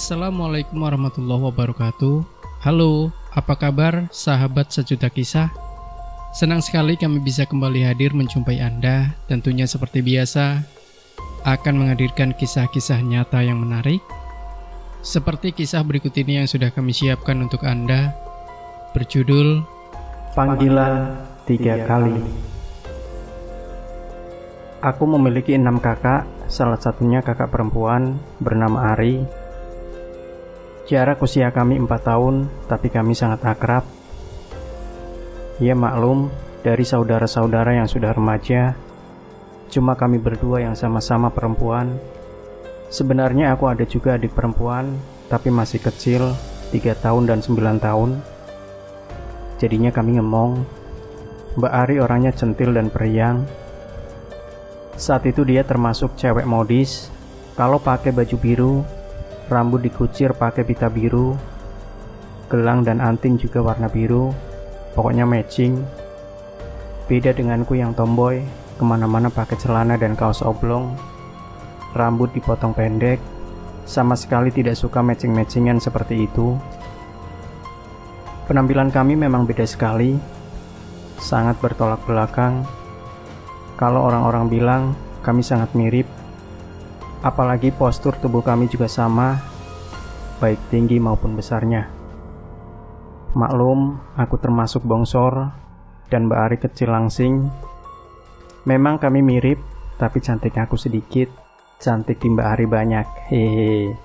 Assalamualaikum warahmatullahi wabarakatuh. Halo, apa kabar sahabat sejuta kisah? Senang sekali kami bisa kembali hadir menjumpai Anda. Tentunya seperti biasa akan menghadirkan kisah-kisah nyata yang menarik, seperti kisah berikut ini yang sudah kami siapkan untuk Anda, berjudul Panggilan 3 kali. Aku memiliki 6 kakak, salah satunya kakak perempuan bernama Ari. Jarak usia kami 4 tahun, tapi kami sangat akrab. Ya maklum, dari saudara-saudara yang sudah remaja, cuma kami berdua yang sama-sama perempuan. Sebenarnya aku ada juga adik perempuan, tapi masih kecil, 3 tahun dan 9 tahun. Jadinya kami ngemong. Mbak Ari orangnya centil dan periang. Saat itu dia termasuk cewek modis. Kalau pakai baju biru, rambut dikucir pakai pita biru, gelang dan anting juga warna biru, pokoknya matching. Beda denganku yang tomboy, kemana-mana pakai celana dan kaos oblong, rambut dipotong pendek, sama sekali tidak suka matching-matchingan seperti itu. Penampilan kami memang beda sekali, sangat bertolak belakang. Kalau orang-orang bilang kami sangat mirip, apalagi postur tubuh kami juga sama, baik tinggi maupun besarnya. Maklum, aku termasuk bongsor, dan Mbak Ari kecil langsing. Memang kami mirip, tapi cantik aku sedikit, cantik di Mbak Ari banyak. Hehehe.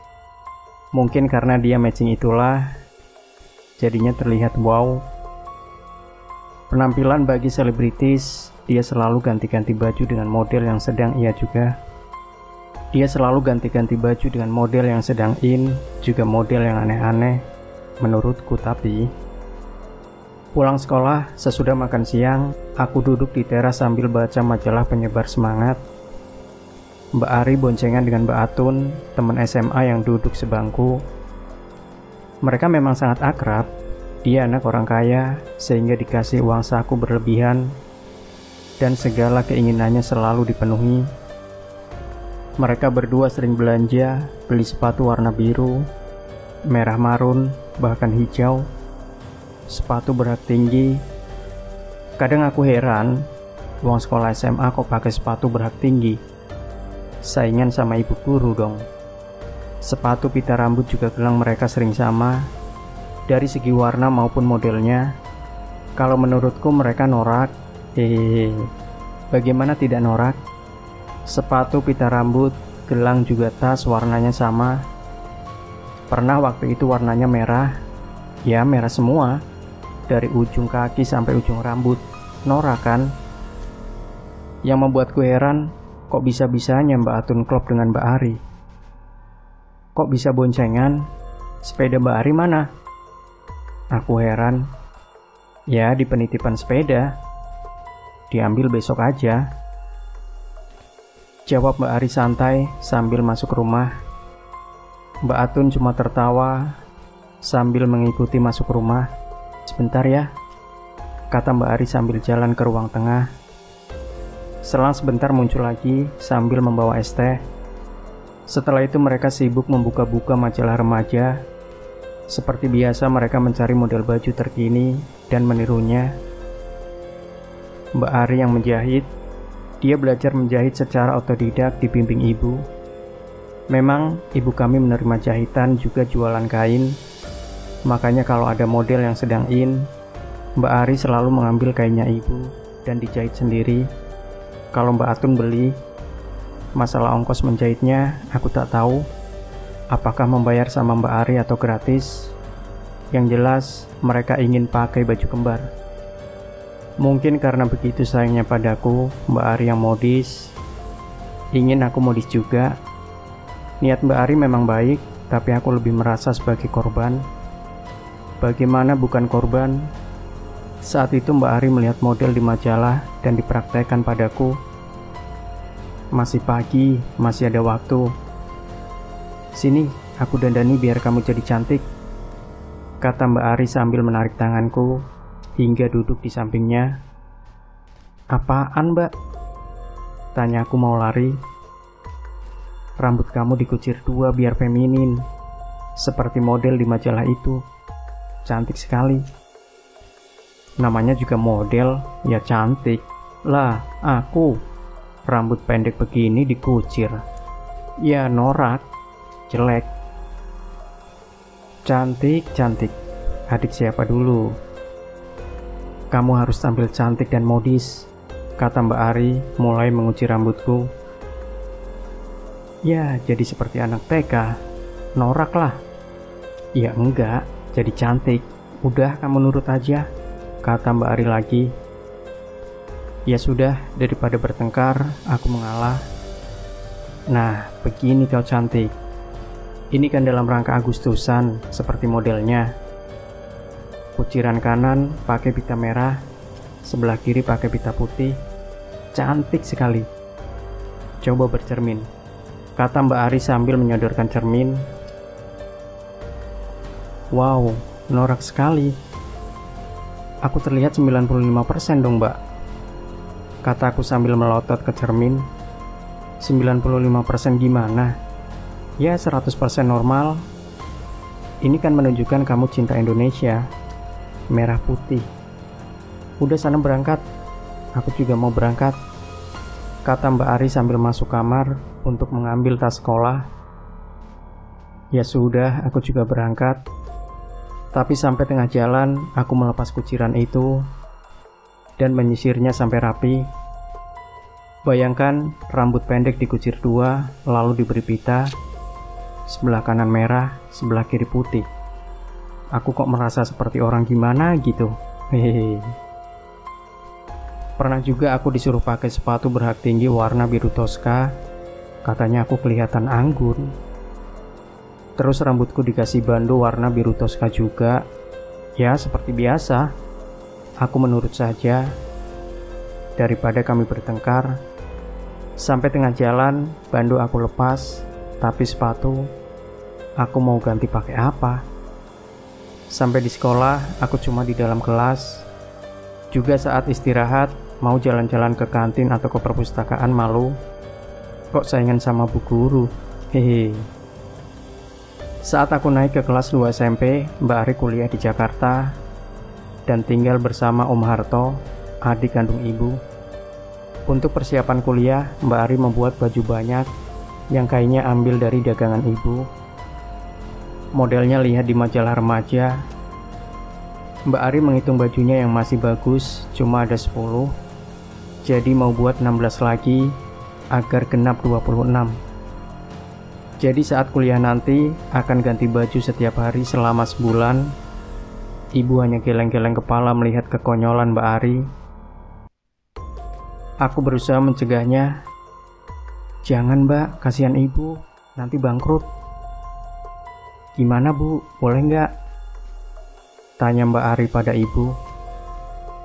Mungkin karena dia matching itulah, jadinya terlihat wow. Penampilan bagi selebritis, dia selalu ganti-ganti baju dengan model yang sedang Dia selalu ganti-ganti baju dengan model yang sedang in, juga model yang aneh-aneh, menurutku. Tapi pulang sekolah, sesudah makan siang, aku duduk di teras sambil baca majalah penyebar semangat. Mbak Ari boncengan dengan Mbak Atun, teman SMA yang duduk sebangku. Mereka memang sangat akrab. Dia anak orang kaya, sehingga dikasih uang saku berlebihan, dan segala keinginannya selalu dipenuhi. Mereka berdua sering belanja, beli sepatu warna biru, merah marun, bahkan hijau, sepatu berat tinggi. Kadang aku heran, uang sekolah SMA kok pakai sepatu berat tinggi. Saingan sama ibu guru dong. Sepatu pita rambut juga gelang mereka sering sama, dari segi warna maupun modelnya. Kalau menurutku mereka norak. Bagaimana tidak norak? Sepatu, pita rambut, gelang juga tas warnanya sama. Pernah waktu itu warnanya merah. Ya merah semua, dari ujung kaki sampai ujung rambut. Norak kan? Yang membuatku heran, kok bisa-bisanya Mbak Atun klop dengan Mbak Ari? Kok bisa boncengan? Sepeda Mbak Ari mana? Aku heran. Ya di penitipan sepeda. Diambil besok aja, jawab Mbak Ari santai sambil masuk rumah. Mbak Atun cuma tertawa sambil mengikuti masuk rumah. Sebentar ya, kata Mbak Ari sambil jalan ke ruang tengah. Selang sebentar muncul lagi sambil membawa es teh. Setelah itu mereka sibuk membuka-buka majalah remaja. Seperti biasa mereka mencari model baju terkini dan menirunya. Mbak Ari yang menjahit. Dia belajar menjahit secara otodidak dibimbing ibu. Memang ibu kami menerima jahitan juga jualan kain. Makanya kalau ada model yang sedang in, Mbak Ari selalu mengambil kainnya ibu dan dijahit sendiri. Kalau Mbak Atun beli, masalah ongkos menjahitnya aku tak tahu. Apakah membayar sama Mbak Ari atau gratis? Yang jelas mereka ingin pakai baju kembar. Mungkin karena begitu sayangnya padaku Mbak Ari yang modis, ingin aku modis juga. Niat Mbak Ari memang baik, tapi aku lebih merasa sebagai korban. Bagaimana bukan korban? Saat itu Mbak Ari melihat model di majalah dan dipraktekkan padaku. Masih pagi, masih ada waktu. Sini, aku dandani biar kamu jadi cantik, kata Mbak Ari sambil menarik tanganku hingga duduk di sampingnya. Apaan, Mbak? Tanyaku mau lari. Rambut kamu dikucir 2 biar feminin. seperti model di majalah itu. Cantik sekali. Namanya juga model, ya cantik. Lah, aku rambut pendek begini dikucir. Ya norak, jelek. Cantik. Adik siapa dulu? Kamu harus tampil cantik dan modis, kata Mbak Ari mulai menguci rambutku. Ya, jadi seperti anak TK. Norak lah. Ya enggak, jadi cantik. Udah, kamu nurut aja, kata Mbak Ari lagi. Ya sudah, daripada bertengkar, aku mengalah. Nah, begini kau cantik. Ini kan dalam rangka Agustusan, seperti modelnya. Kuciran kanan pakai pita merah, sebelah kiri pakai pita putih. Cantik sekali. Coba bercermin, kata Mbak Ari sambil menyodorkan cermin. Wow, norak sekali. Aku terlihat 95% dong, Mbak, kataku sambil melotot ke cermin. 95% gimana? Ya 100% normal. Ini kan menunjukkan kamu cinta Indonesia. Merah putih. Udah sana berangkat. Aku juga mau berangkat, kata Mbak Ari sambil masuk kamar untuk mengambil tas sekolah. Ya sudah, aku juga berangkat. Tapi sampai tengah jalan, aku melepas kuciran itu dan menyisirnya sampai rapi. Bayangkan rambut pendek dikucir dua, lalu diberi pita. Sebelah kanan merah, sebelah kiri putih. Aku kok merasa seperti orang gimana gitu. Hehehe. Pernah juga aku disuruh pakai sepatu berhak tinggi warna biru toska. Katanya aku kelihatan anggun. Terus rambutku dikasih bandu warna biru toska juga. Ya seperti biasa. Aku menurut saja. Daripada kami bertengkar. Sampai tengah jalan, bandu aku lepas. Tapi sepatu, aku mau ganti pakai apa? Sampai di sekolah, aku cuma di dalam kelas. Juga saat istirahat, mau jalan-jalan ke kantin atau ke perpustakaan malu. Kok saingan sama bu guru? Hehe. Saat aku naik ke kelas 2 SMP, Mbak Ari kuliah di Jakarta dan tinggal bersama Om Harto, adik kandung ibu. Untuk persiapan kuliah, Mbak Ari membuat baju banyak yang kayaknya ambil dari dagangan ibu. Modelnya lihat di majalah remaja. Mbak Ari menghitung bajunya yang masih bagus, cuma ada 10. Jadi mau buat 16 lagi agar genap 26. Jadi saat kuliah nanti akan ganti baju setiap hari selama sebulan. Ibu hanya geleng-geleng kepala melihat kekonyolan Mbak Ari. Aku berusaha mencegahnya. Jangan Mbak, kasihan ibu, nanti bangkrut. Gimana Bu, boleh nggak? Tanya Mbak Ari pada ibu.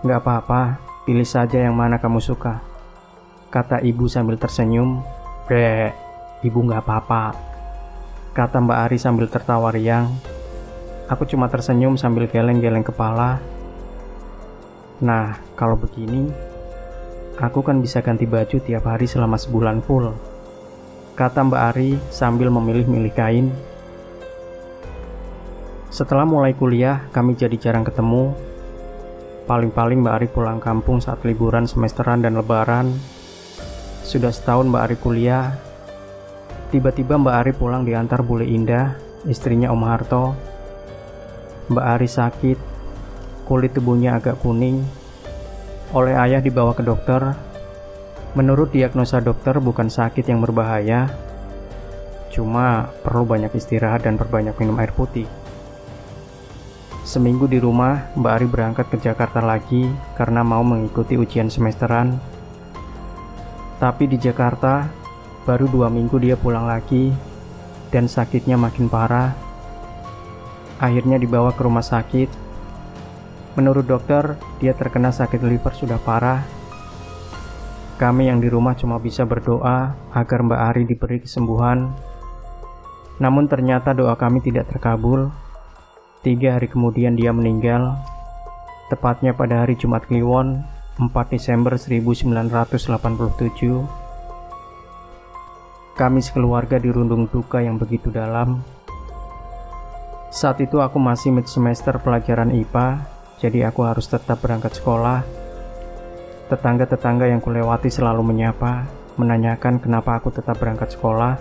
Nggak apa-apa, pilih saja yang mana kamu suka, kata ibu sambil tersenyum. Brek, ibu nggak apa-apa, kata Mbak Ari sambil tertawa riang. Aku cuma tersenyum sambil geleng-geleng kepala. Nah, kalau begini, aku kan bisa ganti baju tiap hari selama sebulan full, kata Mbak Ari sambil memilih-milih kain. Setelah mulai kuliah, kami jadi jarang ketemu. Paling-paling Mbak Ari pulang kampung saat liburan semesteran dan lebaran. Sudah setahun Mbak Ari kuliah. Tiba-tiba Mbak Ari pulang diantar Bule Indah, istrinya Om Harto. Mbak Ari sakit, kulit tubuhnya agak kuning. Oleh ayah dibawa ke dokter. Menurut diagnosa dokter bukan sakit yang berbahaya, cuma perlu banyak istirahat dan perbanyak minum air putih. Seminggu di rumah, Mbak Ari berangkat ke Jakarta lagi karena mau mengikuti ujian semesteran. Tapi di Jakarta, baru 2 minggu dia pulang lagi dan sakitnya makin parah. Akhirnya dibawa ke rumah sakit. Menurut dokter, dia terkena sakit liver sudah parah. Kami yang di rumah cuma bisa berdoa agar Mbak Ari diberi kesembuhan. Namun ternyata doa kami tidak terkabul. 3 hari kemudian dia meninggal, tepatnya pada hari Jumat Kliwon, 4 Desember 1987. Kami sekeluarga dirundung duka yang begitu dalam. Saat itu aku masih mid semester pelajaran IPA, jadi aku harus tetap berangkat sekolah. Tetangga-tetangga yang kulewati selalu menyapa, menanyakan kenapa aku tetap berangkat sekolah.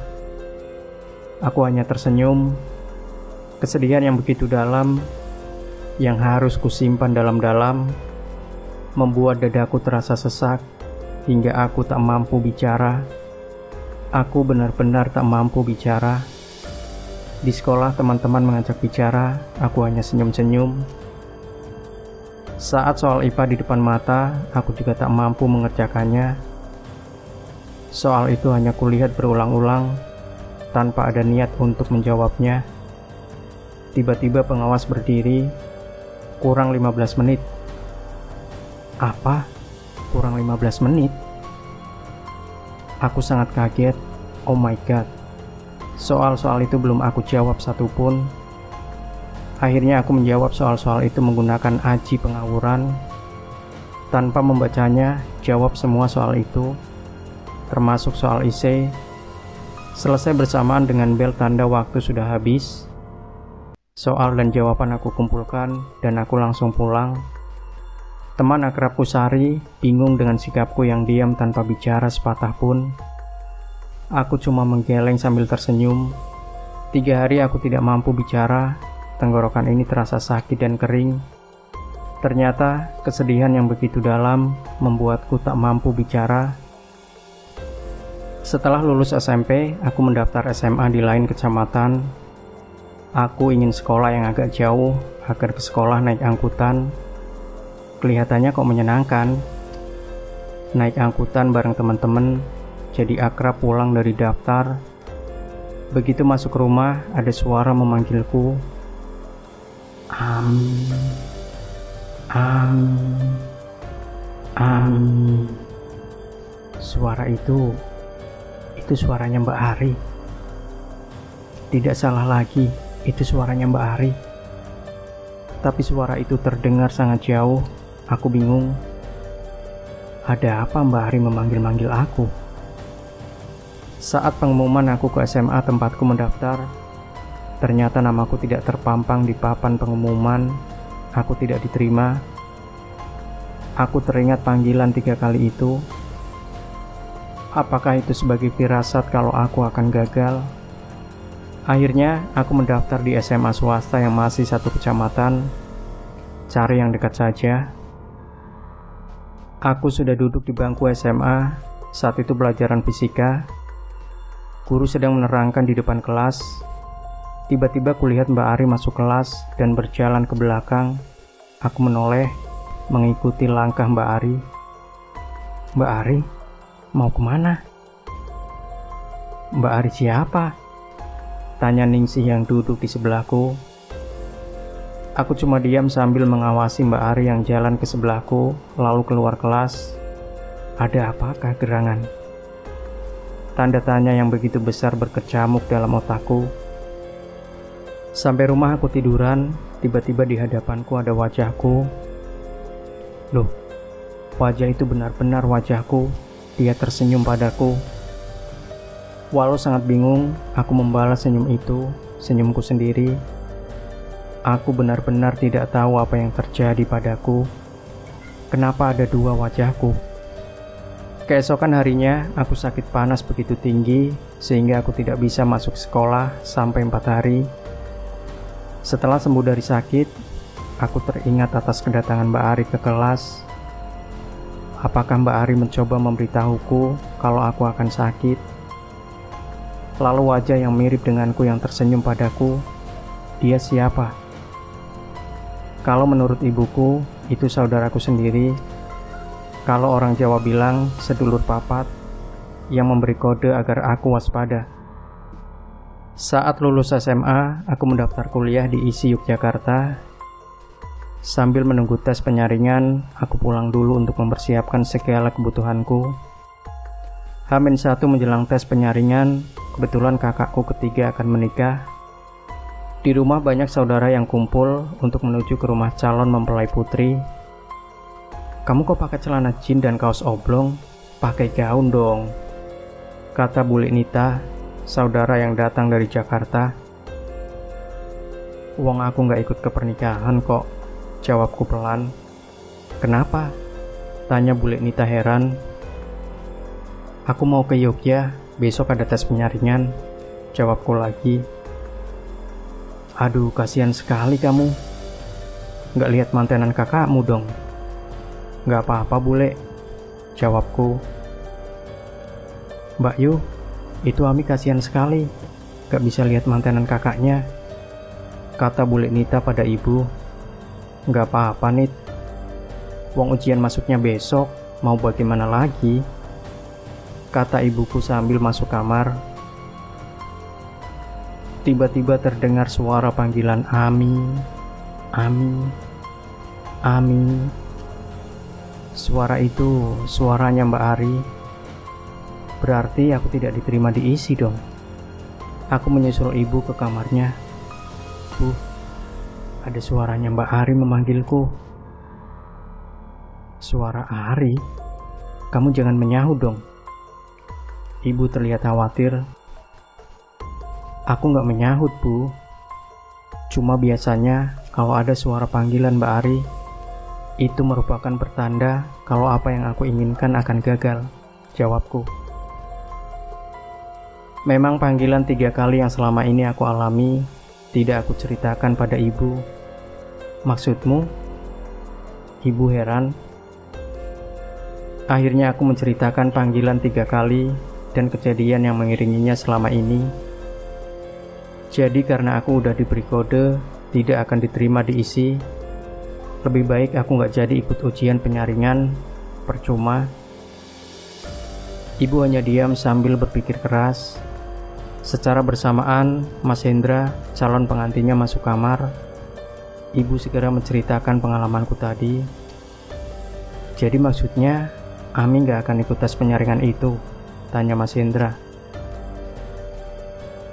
Aku hanya tersenyum. Kesedihan yang begitu dalam, yang harus kusimpan dalam-dalam, membuat dadaku terasa sesak, hingga aku tak mampu bicara. Aku benar-benar tak mampu bicara. Di sekolah teman-teman mengajak bicara, aku hanya senyum-senyum. Saat soal IPA di depan mata, aku juga tak mampu mengerjakannya. Soal itu hanya kulihat berulang-ulang, tanpa ada niat untuk menjawabnya. Tiba-tiba pengawas berdiri, kurang 15 menit. Apa? Kurang 15 menit? Aku sangat kaget, oh my god. Soal-soal itu belum aku jawab satupun. Akhirnya aku menjawab soal-soal itu menggunakan aji pengawuran. Tanpa membacanya, jawab semua soal itu, termasuk soal IC. Selesai bersamaan dengan bel tanda waktu sudah habis. Soal dan jawaban aku kumpulkan dan aku langsung pulang. Teman akrabku Sari bingung dengan sikapku yang diam tanpa bicara sepatah pun. Aku cuma menggeleng sambil tersenyum. 3 hari aku tidak mampu bicara. Tenggorokan ini terasa sakit dan kering. Ternyata kesedihan yang begitu dalam membuatku tak mampu bicara. Setelah lulus SMP, aku mendaftar SMA di lain kecamatan. Aku ingin sekolah yang agak jauh agar ke sekolah naik angkutan. Kelihatannya kok menyenangkan. Naik angkutan bareng teman-teman, jadi akrab pulang dari daftar. Begitu masuk rumah, ada suara memanggilku. Suara itu suaranya Mbak Ari. Tidak salah lagi, itu suaranya Mbak Ari. Tapi suara itu terdengar sangat jauh. Aku bingung. Ada apa Mbak Ari memanggil-manggil aku? Saat pengumuman aku ke SMA tempatku mendaftar, ternyata namaku tidak terpampang di papan pengumuman. Aku tidak diterima. Aku teringat panggilan 3 kali itu. Apakah itu sebagai firasat kalau aku akan gagal? Akhirnya aku mendaftar di SMA swasta yang masih satu kecamatan. Cari yang dekat saja. Aku sudah duduk di bangku SMA. Saat itu pelajaran fisika. Guru sedang menerangkan di depan kelas. Tiba-tiba kulihat Mbak Ari masuk kelas dan berjalan ke belakang. Aku menoleh, mengikuti langkah Mbak Ari. Mbak Ari? Mau kemana? Mbak Ari siapa? Tanya Ningsih yang duduk di sebelahku. Aku cuma diam sambil mengawasi Mbak Ari yang jalan ke sebelahku, lalu keluar kelas. Ada apakah gerangan? Tanda tanya yang begitu besar berkecamuk dalam otakku. Sampai rumah aku tiduran, tiba-tiba di hadapanku ada wajahku. Loh, wajah itu benar-benar wajahku. Dia tersenyum padaku. Walau sangat bingung, aku membalas senyum itu, senyumku sendiri. Aku benar-benar tidak tahu apa yang terjadi padaku. Kenapa ada 2 wajahku? Keesokan harinya, aku sakit panas begitu tinggi, sehingga aku tidak bisa masuk sekolah sampai 4 hari. Setelah sembuh dari sakit, aku teringat atas kedatangan Mbak Ari ke kelas. Apakah Mbak Ari mencoba memberitahuku kalau aku akan sakit? Lalu wajah yang mirip denganku yang tersenyum padaku, dia siapa? Kalau menurut ibuku, itu saudaraku sendiri. Kalau orang Jawa bilang sedulur papat, yang memberi kode agar aku waspada. Saat lulus SMA, aku mendaftar kuliah di ISI Yogyakarta. Sambil menunggu tes penyaringan, aku pulang dulu untuk mempersiapkan segala kebutuhanku. H-1 menjelang tes penyaringan, kebetulan kakakku ketiga akan menikah. Di rumah banyak saudara yang kumpul untuk menuju ke rumah calon mempelai putri. Kamu kok pakai celana jeans dan kaos oblong? Pakai gaun dong, kata Bule Nita, saudara yang datang dari Jakarta. Wong aku nggak ikut ke pernikahan kok, jawabku pelan. Kenapa? Tanya Bule Nita heran. Aku mau ke Yogyakarta, besok ada tes penyaringan, jawabku lagi. Aduh, kasihan sekali kamu. Nggak lihat mantenan kakakmu dong. Nggak apa-apa Bule, jawabku. Mbak Yu, itu Ami kasihan sekali, nggak bisa lihat mantenan kakaknya, kata Bule Nita pada ibu. Nggak apa-apa Nit, wong ujian masuknya besok, mau bagaimana lagi, kata ibuku sambil masuk kamar. Tiba-tiba terdengar suara panggilan Ami, Ami, Ami. Suara itu suaranya Mbak Ari. Berarti aku tidak diterima di ISI dong. Aku menyusul ibu ke kamarnya. Bu, ada suaranya Mbak Ari memanggilku. Suara Ari? Kamu jangan menyahut dong. Ibu terlihat khawatir. Aku nggak menyahut, Bu. Cuma biasanya kalau ada suara panggilan Mbak Ari, itu merupakan pertanda kalau apa yang aku inginkan akan gagal, jawabku. Memang panggilan 3 kali yang selama ini aku alami tidak aku ceritakan pada ibu. Maksudmu? Ibu heran. Akhirnya aku menceritakan panggilan 3 kali dan kejadian yang mengiringinya selama ini. Jadi karena aku udah diberi kode tidak akan diterima di ISI, lebih baik aku nggak jadi ikut ujian penyaringan, percuma. Ibu hanya diam sambil berpikir keras. Secara bersamaan, Mas Hendra, calon pengantinnya masuk kamar. Ibu segera menceritakan pengalamanku tadi. Jadi maksudnya, Ami nggak akan ikut tes penyaringan itu? Tanya Mas Hendra.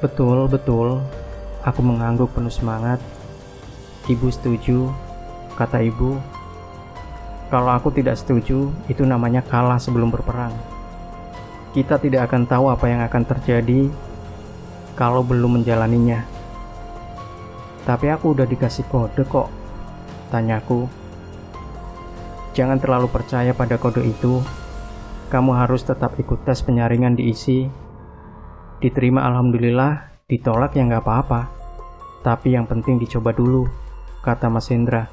Betul, betul. Aku mengangguk penuh semangat. Ibu setuju, kata ibu. Kalau aku tidak setuju, itu namanya kalah sebelum berperang. Kita tidak akan tahu apa yang akan terjadi kalau belum menjalaninya. Tapi aku udah dikasih kode kok, tanyaku. Jangan terlalu percaya pada kode itu. Kamu harus tetap ikut tes penyaringan di ISI. Diterima alhamdulillah, ditolak ya nggak apa-apa. Tapi yang penting dicoba dulu, kata Mas Hendra.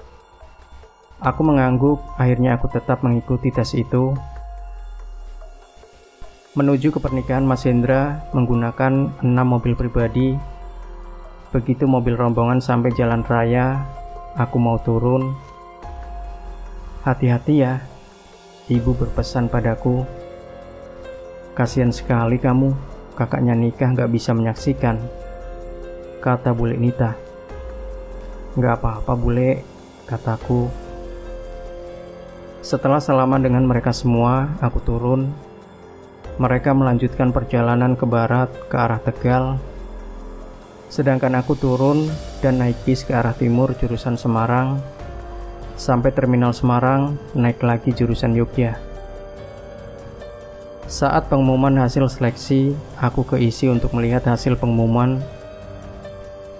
Aku mengangguk, akhirnya aku tetap mengikuti tes itu. Menuju ke pernikahan Mas Hendra menggunakan 6 mobil pribadi. Begitu mobil rombongan sampai jalan raya, aku mau turun. Hati-hati ya, ibu berpesan padaku. Kasihan sekali kamu, kakaknya nikah gak bisa menyaksikan, kata Bule Nita. Gak apa-apa Bule, kataku. Setelah salaman dengan mereka semua, aku turun. Mereka melanjutkan perjalanan ke barat, ke arah Tegal. Sedangkan aku turun dan naik bis ke arah timur jurusan Semarang. Sampai terminal Semarang, naik lagi jurusan Yogyakarta. Saat pengumuman hasil seleksi, aku ke ISI untuk melihat hasil pengumuman.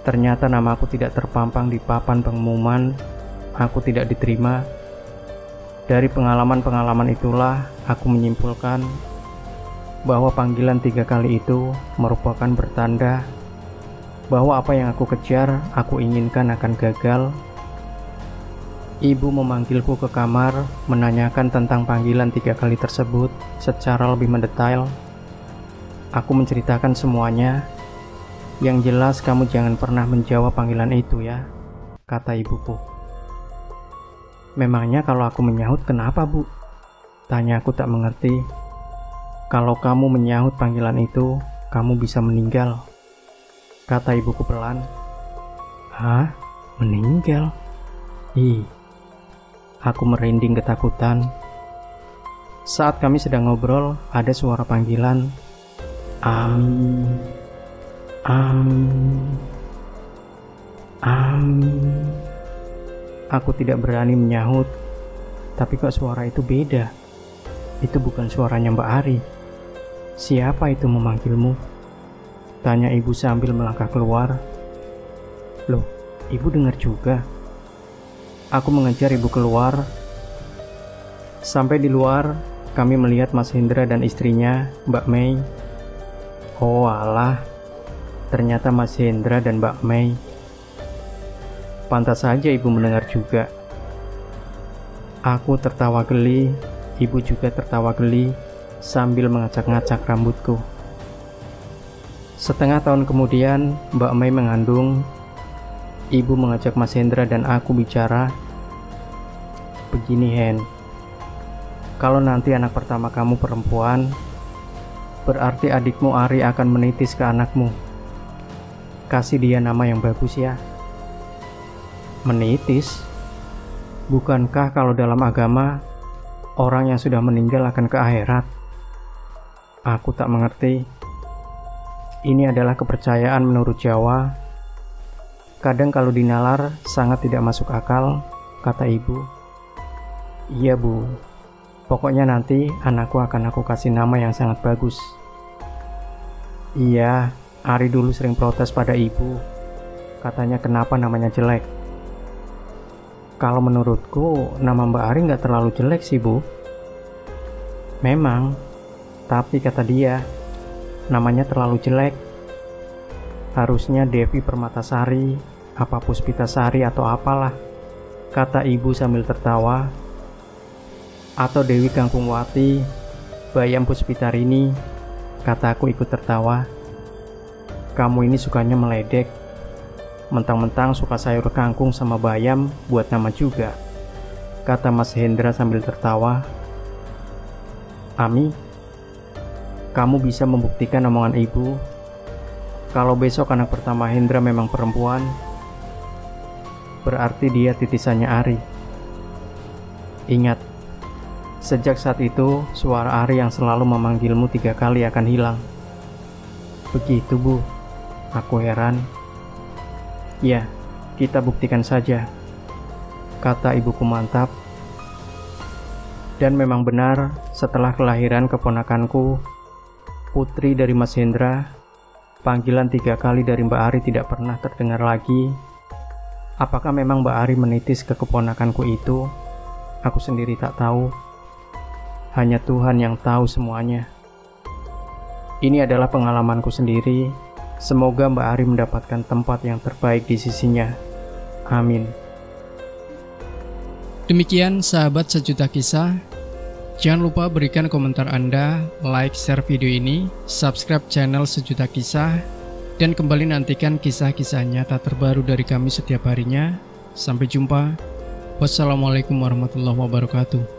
Ternyata nama aku tidak terpampang di papan pengumuman. Aku tidak diterima. Dari pengalaman-pengalaman itulah aku menyimpulkan bahwa panggilan 3 kali itu merupakan pertanda bahwa apa yang aku kejar, aku inginkan akan gagal. Ibu memanggilku ke kamar, menanyakan tentang panggilan 3 kali tersebut secara lebih mendetail. Aku menceritakan semuanya. Yang jelas kamu jangan pernah menjawab panggilan itu ya, kata ibuku. Memangnya kalau aku menyahut kenapa, Bu? Tanya aku tak mengerti. Kalau kamu menyahut panggilan itu, kamu bisa meninggal, kata ibuku pelan. Hah? Meninggal? Ih, aku merinding ketakutan. Saat kami sedang ngobrol, ada suara panggilan. Ami, Ami, Ami. Aku tidak berani menyahut, tapi kok suara itu beda. Itu bukan suaranya Mbak Ari. Siapa itu memanggilmu? Tanya ibu sambil melangkah keluar. Loh, Ibu dengar juga. Aku mengejar ibu keluar. Sampai di luar, kami melihat Mas Hendra dan istrinya, Mbak Mei. Oh alah, ternyata Mas Hendra dan Mbak Mei. Pantas saja ibu mendengar juga. Aku tertawa geli, ibu juga tertawa geli sambil mengacak-ngacak rambutku. Setengah tahun kemudian, Mbak Mei mengandung. Ibu mengajak Mas Hendra dan aku bicara. Begini Hen, kalau nanti anak pertama kamu perempuan, berarti adikmu Ari akan menitis ke anakmu. Kasih dia nama yang bagus ya. Menitis? Bukankah kalau dalam agama, orang yang sudah meninggal akan ke akhirat? Aku tak mengerti. Ini adalah kepercayaan menurut Jawa. Kadang kalau dinalar sangat tidak masuk akal, kata ibu. Iya bu, pokoknya nanti anakku akan aku kasih nama yang sangat bagus. Iya, Ari dulu sering protes pada ibu. Katanya kenapa namanya jelek. Kalau menurutku, nama Mbak Ari nggak terlalu jelek sih bu. Memang, tapi kata dia, namanya terlalu jelek. Harusnya Devi Permatasari, apa Puspitasari atau apalah, kata ibu sambil tertawa. Atau Dewi Kangkungwati, Bayam Puspitarini, kata aku ikut tertawa. Kamu ini sukanya meledek. Mentang-mentang suka sayur kangkung sama bayam buat nama juga, kata Mas Hendra sambil tertawa. Ami, kamu bisa membuktikan omongan ibu. Kalau besok anak pertama Hendra memang perempuan, berarti dia titisannya Ari. Ingat, sejak saat itu suara Ari yang selalu memanggilmu 3 kali akan hilang. Begitu bu, aku heran. Ya, kita buktikan saja, kata ibuku mantap. Dan memang benar, setelah kelahiran keponakanku, putri dari Mas Hendra, panggilan 3 kali dari Mbak Ari tidak pernah terdengar lagi. Apakah memang Mbak Ari menitis ke keponakanku itu? Aku sendiri tak tahu. Hanya Tuhan yang tahu semuanya. Ini adalah pengalamanku sendiri. Semoga Mbak Ari mendapatkan tempat yang terbaik di sisinya. Amin. Demikian sahabat sejuta kisah. Jangan lupa berikan komentar Anda, like, share video ini, subscribe channel Sejuta Kisah, dan kembali nantikan kisah-kisah nyata terbaru dari kami setiap harinya. Sampai jumpa. Wassalamualaikum warahmatullahi wabarakatuh.